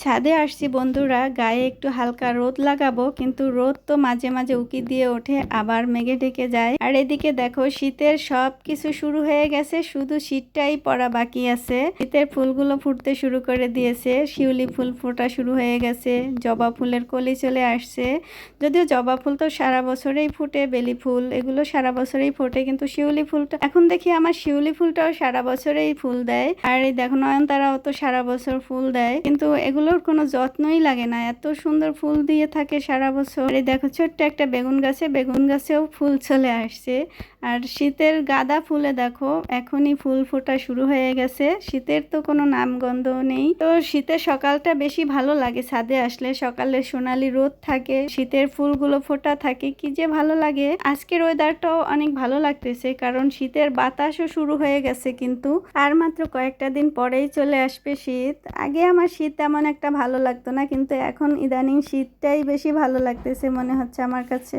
ছাদে আসছি বন্ধুরা, গায়ে একটু হালকা রোদ লাগাবো, কিন্তু রোদ তো মাঝে মাঝে উকি দিয়ে ওঠে, আবার মেঘে ঢেকে যায়। আর এদিকে দেখো শীতের সব কিছু শুরু হয়ে গেছে, শুধু শীতটাই পড়া বাকি আছে। শীতের ফুলগুলো ফুটতে শুরু করে দিয়েছে, শিউলি ফুল ফোটা শুরু হয়ে গেছে, জবা ফুলের কলি চলে আসছে। যদিও জবা ফুল তো সারা বছরেই ফুটে, বেলি ফুল এগুলো সারা বছরেই ফোটে, কিন্তু শিউলি ফুলটা এখন দেখি আমার শিউলি ফুলটাও সারা বছরেই ফুল দেয়। আর এই দেখো নয়নতারাও তো সারা বছর ফুল দেয়, কিন্তু এগুলোর কোনো যত্নই লাগে না, এত সুন্দর ফুল দিয়ে থাকে সারা বছর। এই দেখো ছোট্ট একটা বেগুন গাছেও ফুল চলে আসছে। আর শীতের গাঁদা ফুলে দেখো এখনই ফুল ফোটা শুরু হয়ে গেছে। শীতের তো কোনো নামগন্ধ নেই। তো শীতের সকালটা বেশি ভালো লাগে, ছাদে আসলে সকালে সোনালি রোদ থাকে, শীতের ফুলগুলো ফোটা থাকে, কি যে ভালো লাগে। আজকের ওয়েদারটাও অনেক ভালো লাগতেছে, কারণ শীতের বাতাসও শুরু হয়ে গেছে, কিন্তু আর মাত্র কয়েকটা দিন পরেই চলে আসবে শীত। আগে আমার শীত তেমন একটা ভালো লাগতো না, কিন্তু এখন ইদানিং শীতটাই বেশি ভালো লাগতেছে মনে হচ্ছে আমার কাছে।